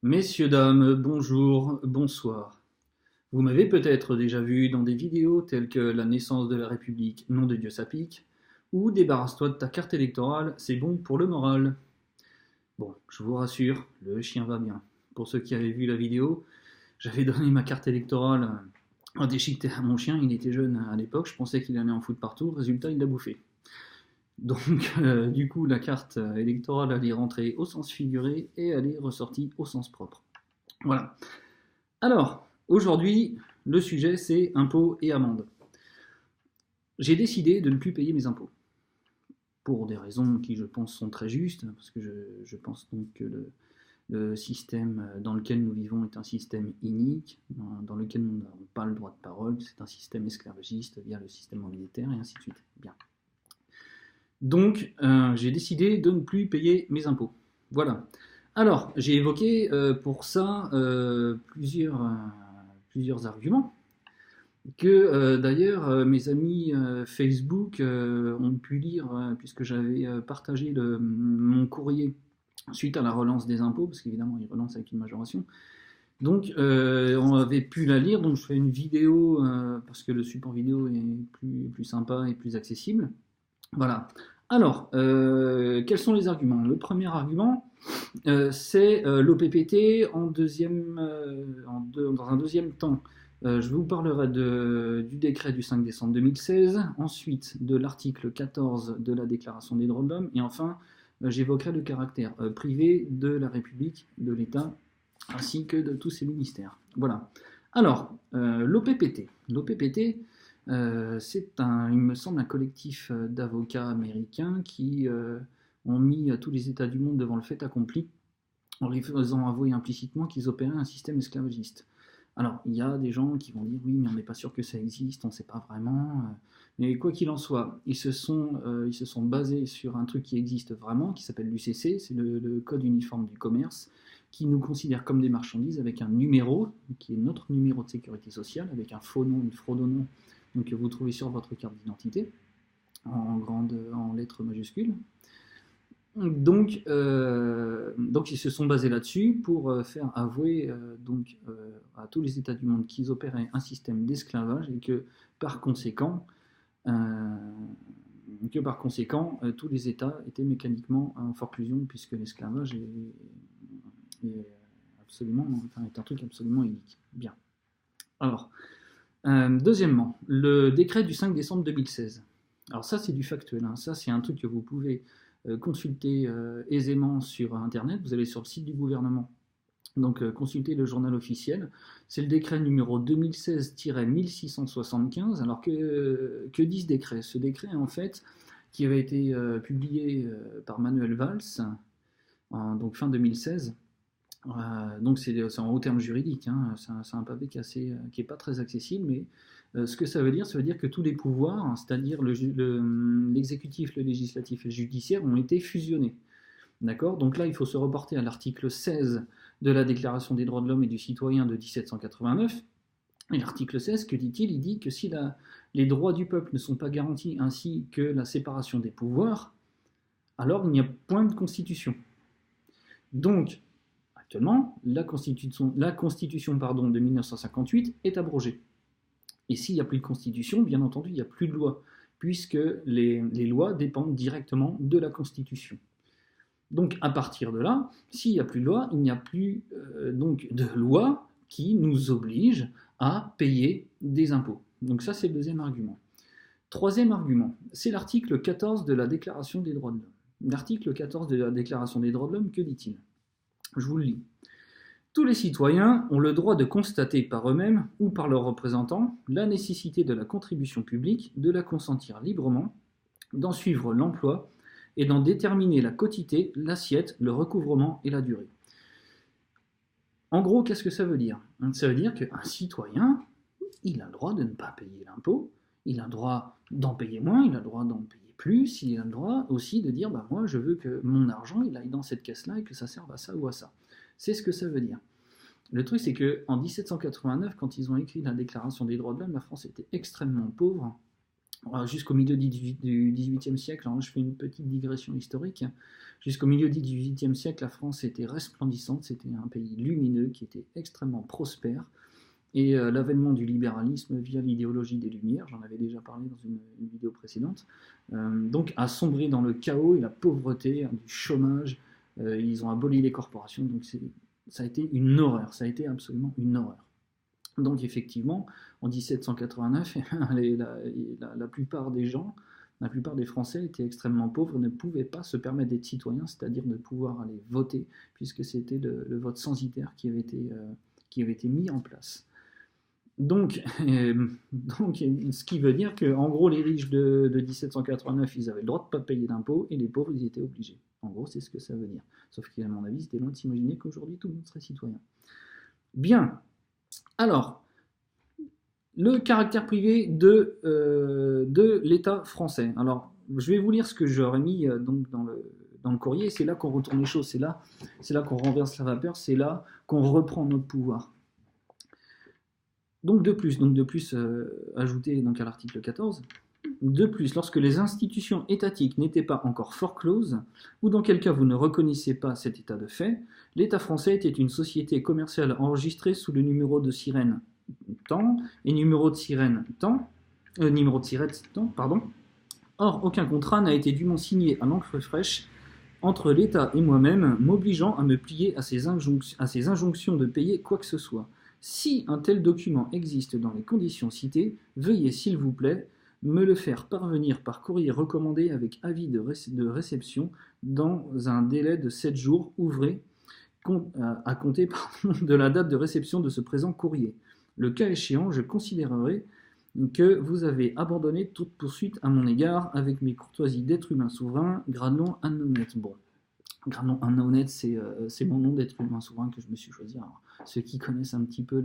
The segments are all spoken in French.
Messieurs, dames, bonjour, bonsoir. Vous m'avez peut-être déjà vu dans des vidéos telles que La naissance de la République, nom de Dieu ça pique, ou Débarrasse-toi de ta carte électorale, c'est bon pour le moral. Bon, je vous rassure, le chien va bien. Pour ceux qui avaient vu la vidéo, j'avais donné ma carte électorale déchiquetée à mon chien, il était jeune à l'époque, je pensais qu'il allait en foutre partout, résultat il l'a bouffé. Donc, du coup, la carte électorale, elle est rentrée au sens figuré et elle est ressortie au sens propre. Voilà. Alors, aujourd'hui, le sujet, c'est impôts et amendes. J'ai décidé de ne plus payer mes impôts. Pour des raisons qui, je pense, sont très justes, parce que je pense donc que le système dans lequel nous vivons est un système inique, dans lequel nous n'avons pas le droit de parole, c'est un système esclavagiste via le système monétaire, et ainsi de suite. Bien. Donc, j'ai décidé de ne plus payer mes impôts. Voilà. Alors, j'ai évoqué pour ça plusieurs arguments que d'ailleurs mes amis Facebook ont pu lire puisque j'avais partagé mon courrier suite à la relance des impôts, parce qu'évidemment ils relancent avec une majoration. Donc on avait pu la lire, donc je fais une vidéo parce que le support vidéo est plus sympa et plus accessible. Voilà. Alors, quels sont les arguments? Le premier argument, c'est l'OPPT dans un deuxième temps. Je vous parlerai du décret du 5 décembre 2016, ensuite de l'article 14 de la Déclaration des droits de l'homme, et enfin, j'évoquerai le caractère privé de la République, de l'État, ainsi que de tous ses ministères. Voilà. Alors, l'OPPT. L'OPPT, il me semble, un collectif d'avocats américains qui ont mis tous les États du monde devant le fait accompli en lui faisant avouer implicitement qu'ils opéraient un système esclavagiste. Alors, il y a des gens qui vont dire oui, mais on n'est pas sûr que ça existe, on ne sait pas vraiment. Mais quoi qu'il en soit, ils se sont basés sur un truc qui existe vraiment, qui s'appelle l'UCC, c'est le Code uniforme du commerce, qui nous considère comme des marchandises avec un numéro, qui est notre numéro de sécurité sociale, avec un faux nom, une fraude au nom, donc que vous trouvez sur votre carte d'identité, en lettres majuscules. Donc ils se sont basés là-dessus pour faire avouer à tous les États du monde qu'ils opéraient un système d'esclavage et que par conséquent, euh, tous les États étaient mécaniquement en forclusion puisque l'esclavage est est un truc absolument unique. Bien. Alors, deuxièmement, le décret du 5 décembre 2016. Alors ça, c'est du factuel. Hein. Ça, c'est un truc que vous pouvez consulter aisément sur Internet. Vous allez sur le site du gouvernement. Donc, consultez le journal officiel. C'est le décret numéro 2016-1675. Alors, que dit ce décret? Ce décret, en fait, qui avait été publié par Manuel Valls, donc fin 2016, donc c'est en haut terme juridique, hein, c'est un pavé qui est pas très accessible, mais ce que ça veut dire que tous les pouvoirs, hein, c'est-à-dire l'exécutif, le législatif et le judiciaire, ont été fusionnés. D'accord? Donc là, il faut se reporter à l'article 16 de la Déclaration des droits de l'homme et du citoyen de 1789. Et l'article 16, que dit-il? Il dit que si les droits du peuple ne sont pas garantis ainsi que la séparation des pouvoirs, alors il n'y a point de constitution. Donc, actuellement, la constitution de 1958 est abrogée. Et s'il n'y a plus de constitution, bien entendu, il n'y a plus de loi, puisque les lois dépendent directement de la constitution. Donc à partir de là, s'il n'y a plus de loi, il n'y a plus donc de loi qui nous oblige à payer des impôts. Donc ça, c'est le deuxième argument. Troisième argument, c'est l'article 14 de la Déclaration des droits de l'homme. L'article 14 de la Déclaration des droits de l'homme, que dit-il? Je vous le lis. Tous les citoyens ont le droit de constater par eux-mêmes ou par leurs représentants la nécessité de la contribution publique, de la consentir librement, d'en suivre l'emploi et d'en déterminer la quotité, l'assiette, le recouvrement et la durée. En gros, qu'est-ce que ça veut dire? Ça veut dire qu'un citoyen, il a le droit de ne pas payer l'impôt, il a le droit d'en payer moins, il a le droit d'en payer plus, il a le droit aussi de dire bah, moi je veux que mon argent il aille dans cette caisse-là et que ça serve à ça ou à ça. C'est ce que ça veut dire. Le truc, c'est qu'en 1789, quand ils ont écrit la Déclaration des droits de l'homme, la France était extrêmement pauvre jusqu'au milieu du XVIIIe siècle. Alors, je fais une petite digression historique. Jusqu'au milieu du XVIIIe siècle, la France était resplendissante, c'était un pays lumineux qui était extrêmement prospère. Et l'avènement du libéralisme via l'idéologie des Lumières, j'en avais déjà parlé dans une vidéo précédente, donc a sombré dans le chaos et la pauvreté, du chômage. Ils ont aboli les corporations, donc ça a été une horreur, ça a été absolument une horreur. Donc effectivement, en 1789, la plupart des gens, la plupart des Français étaient extrêmement pauvres, ne pouvaient pas se permettre d'être citoyens, c'est-à-dire de pouvoir aller voter, puisque c'était le vote censitaire qui avait été mis en place. Donc, ce qui veut dire qu'en gros, les riches de 1789, ils avaient le droit de ne pas payer d'impôts, et les pauvres, ils étaient obligés. En gros, c'est ce que ça veut dire. Sauf qu'à mon avis, c'était loin de s'imaginer qu'aujourd'hui, tout le monde serait citoyen. Bien. Alors, le caractère privé de l'État français. Alors, je vais vous lire ce que j'aurais mis donc dans le courrier. C'est là qu'on retourne les choses, c'est là qu'on renverse la vapeur, c'est là qu'on reprend notre pouvoir. Donc de plus, ajouté donc à l'article 14, de plus, lorsque les institutions étatiques n'étaient pas encore fort closes, ou dans quel cas vous ne reconnaissez pas cet état de fait, l'État français était une société commerciale enregistrée sous le numéro de sirène tant et numéro de sirène tant, pardon. Or, aucun contrat n'a été dûment signé à l'encre fraîche entre l'État et moi-même, m'obligeant à me plier à ces injonctions de payer quoi que ce soit. Si un tel document existe dans les conditions citées, veuillez, s'il vous plaît, me le faire parvenir par courrier recommandé avec avis de réception dans un délai de 7 jours ouvrés à compter de la date de réception de ce présent courrier. Le cas échéant, je considérerai que vous avez abandonné toute poursuite à mon égard avec mes courtoisies d'être humain souverain, Granlon Annonette. Bon, Granlon Annonette, c'est mon nom d'être humain souverain que je me suis choisi. Alors, ceux qui connaissent un petit peu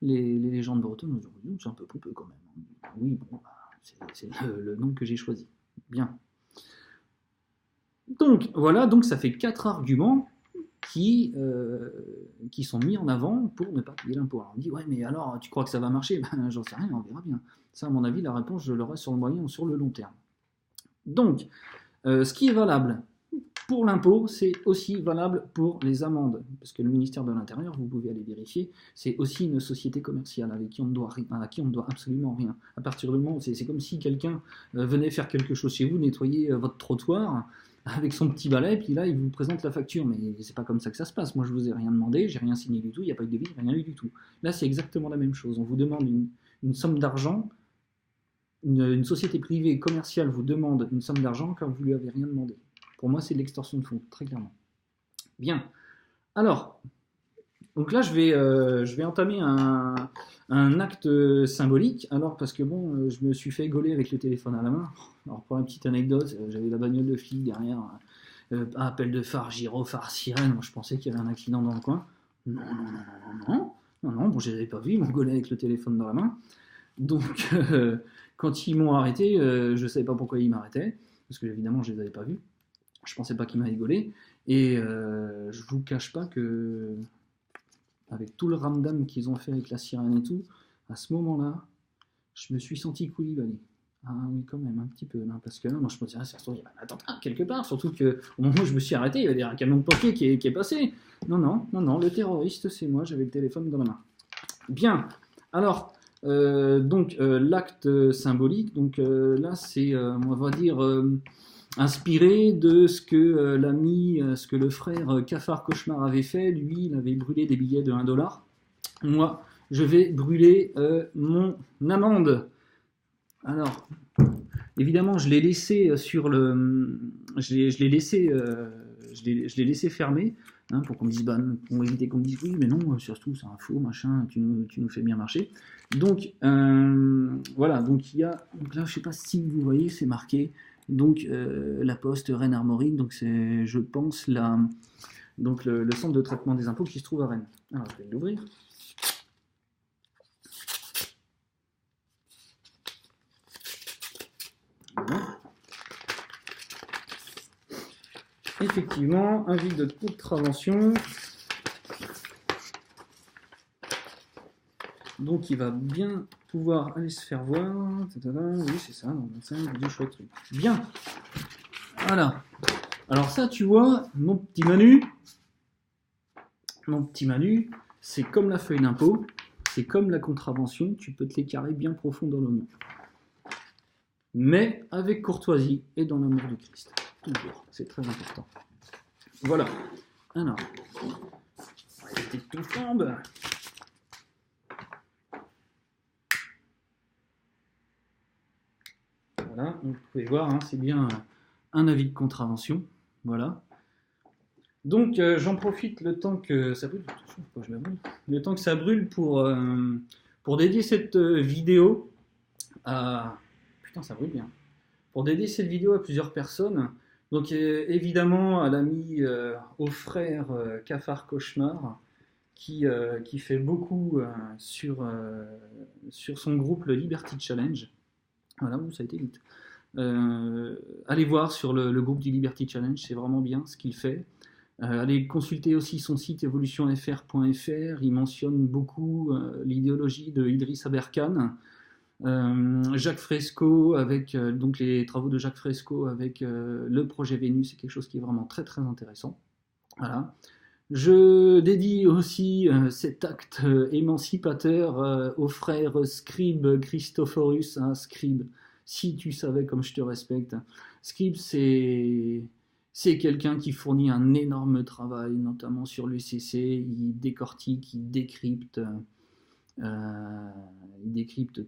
les légendes bretonnes, c'est un peu pompeux quand même. Oui, bon, c'est le nom que j'ai choisi. Bien. Donc, voilà, donc ça fait 4 arguments qui sont mis en avant pour ne pas payer l'impôt. Alors on dit, ouais, mais alors, tu crois que ça va marcher? Ben, j'en sais rien, on verra bien. Ça, à mon avis, la réponse, je l'aurai sur le moyen ou sur le long terme. Donc, ce qui est valable pour l'impôt, c'est aussi valable pour les amendes, parce que le ministère de l'Intérieur, vous pouvez aller vérifier, c'est aussi une société commerciale à qui on ne doit absolument rien. À partir du moment où c'est comme si quelqu'un venait faire quelque chose chez vous, nettoyer votre trottoir avec son petit balai, puis là il vous présente la facture, mais c'est pas comme ça que ça se passe. Moi je vous ai rien demandé, j'ai rien signé du tout, il n'y a pas eu de devis, rien eu du tout. Là c'est exactement la même chose. On vous demande une somme d'argent. Une société privée commerciale vous demande une somme d'argent quand vous lui avez rien demandé. Pour moi, c'est de l'extorsion de fonds, très clairement. Bien. Alors, donc là, je vais entamer un acte symbolique. Alors, parce que bon, je me suis fait gauler avec le téléphone à la main. Alors, pour la petite anecdote, j'avais la bagnole de flic derrière, appel de phare, gyrophare, sirène. Moi, je pensais qu'il y avait un accident dans le coin. Non. Bon, je les avais pas vus, ils m'ont gaulé avec le téléphone dans la main. Donc, quand ils m'ont arrêté, je ne savais pas pourquoi ils m'arrêtaient, parce que évidemment, je les avais pas vus. Je pensais pas qu'ils m'avaient gaulé. Et je vous cache pas que, avec tout le ramdam qu'ils ont fait avec la sirène et tout, à ce moment-là, je me suis senti Koulibaly. Ah oui, quand même, un petit peu. Non, parce que là, moi, je me disais, ça se trouve, il y a un attentat quelque part. Surtout qu'au moment où je me suis arrêté, il y avait un camion de pompiers qui est passé. Non, le terroriste, c'est moi, j'avais le téléphone dans la main. Bien. Alors, l'acte symbolique, donc là, c'est, on va dire, inspiré de ce que ce que le frère Cafard Cauchemar avait fait. Lui, il avait brûlé des billets de 1 $. Moi, je vais brûler mon amende. Alors, évidemment, je l'ai laissé sur le, je l'ai laissé fermé, hein, pour qu'on me dise, pour éviter qu'on me dise, oui, mais non, surtout c'est un faux machin, tu nous fais bien marcher. Donc voilà, donc il y a, donc là, je sais pas si vous voyez, c'est marqué, donc la Poste Rennes Armorique, donc c'est, je pense, le centre de traitement des impôts qui se trouve à Rennes. Alors je vais l'ouvrir. Effectivement, avis de contravention. Donc il va bien pouvoir aller se faire voir. Oui, c'est ça, c'est un chouette truc. Bien. Voilà. Alors ça, tu vois, mon petit Manu, c'est comme la feuille d'impôt, c'est comme la contravention, tu peux te les carrer bien profond dans l'oignon. Mais avec courtoisie et dans l'amour du Christ. Toujours, c'est très important. Voilà. Alors, tes tout jambes. Voilà, donc vous pouvez voir, hein, c'est bien un avis de contravention. Voilà. Donc j'en profite le temps que ça brûle. Le temps que ça brûle pour dédier cette vidéo à. Putain, ça brûle bien. Pour dédier cette vidéo à plusieurs personnes. Donc évidemment à l'ami, au frère Cafard Cauchemar, qui fait beaucoup sur son groupe le Liberty Challenge. Voilà, ça a été vite. Allez voir sur le groupe du Liberty Challenge, c'est vraiment bien ce qu'il fait. Allez consulter aussi son site evolutionfr.fr, il mentionne beaucoup l'idéologie de Idriss Aberkan. Jacques Fresco, avec donc les travaux de Jacques Fresco avec le projet Vénus, c'est quelque chose qui est vraiment très très intéressant. Voilà. Je dédie aussi cet acte émancipateur au frère Scribe Christophorus. Hein, Scribe, si tu savais comme je te respecte. Scribe, c'est quelqu'un qui fournit un énorme travail, notamment sur l'UCC. Il décortique, il décrypte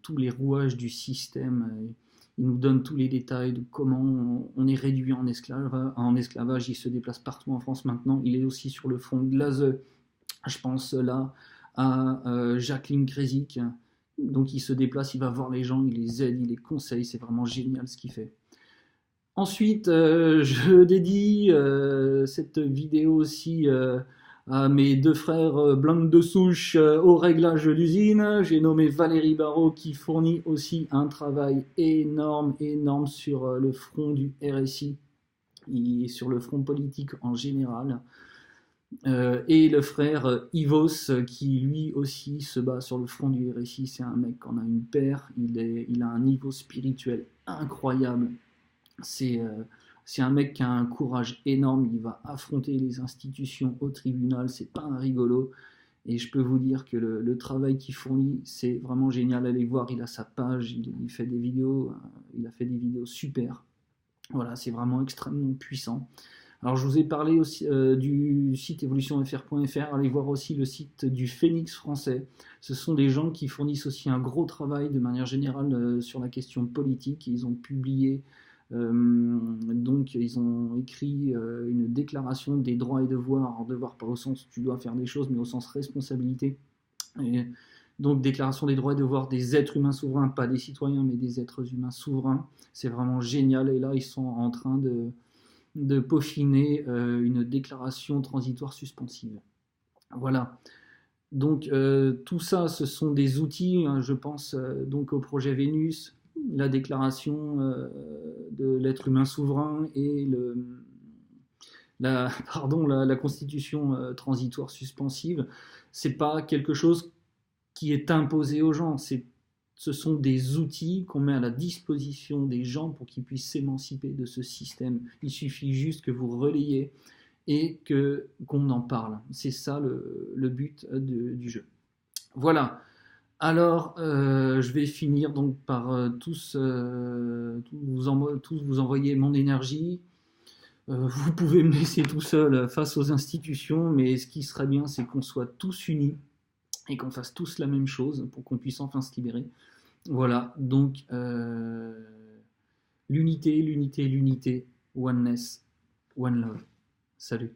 tous les rouages du système. Il nous donne tous les détails de comment on est réduit en esclavage. Il se déplace partout en France maintenant. Il est aussi sur le front de l'ASE. Je pense là à Jacqueline Krézik. Donc il se déplace, il va voir les gens, il les aide, il les conseille. C'est vraiment génial ce qu'il fait. Ensuite, je dédie cette vidéo aussi à mes deux frères blancs de souche au réglage d'usine. J'ai nommé Valérie Barrault qui fournit aussi un travail énorme sur le front du RSI et sur le front politique en général. Et le frère Yvos qui lui aussi se bat sur le front du RSI. C'est un mec qu'on a une paire, il a un niveau spirituel incroyable. C'est un mec qui a un courage énorme, il va affronter les institutions au tribunal, c'est pas un rigolo. Et je peux vous dire que le travail qu'il fournit, c'est vraiment génial. Allez voir, il a sa page, il fait des vidéos, il a fait des vidéos super. Voilà, c'est vraiment extrêmement puissant. Alors je vous ai parlé aussi du site evolutionfr.fr, allez voir aussi le site du Phénix français. Ce sont des gens qui fournissent aussi un gros travail de manière générale sur la question politique. Ils ont publié donc ils ont écrit une déclaration des droits et devoirs. Alors, devoir pas au sens tu dois faire des choses, mais au sens responsabilité. Et donc déclaration des droits et devoirs des êtres humains souverains, pas des citoyens, mais des êtres humains souverains. C'est vraiment génial. Et là, ils sont en train de peaufiner une déclaration transitoire suspensive. Voilà. Donc tout ça, ce sont des outils. Hein, je pense donc au projet Vénus, la déclaration de l'être humain souverain et la constitution transitoire suspensive. C'est pas quelque chose qui est imposé aux gens. Ce sont des outils qu'on met à la disposition des gens pour qu'ils puissent s'émanciper de ce système. Il suffit juste que vous relayiez et qu'on en parle. C'est ça le but du jeu. Voilà. Alors, je vais finir donc par tous vous envoyer mon énergie. Vous pouvez me laisser tout seul face aux institutions, mais ce qui serait bien, c'est qu'on soit tous unis et qu'on fasse tous la même chose pour qu'on puisse enfin se libérer. Voilà, donc l'unité, oneness, one love. Salut.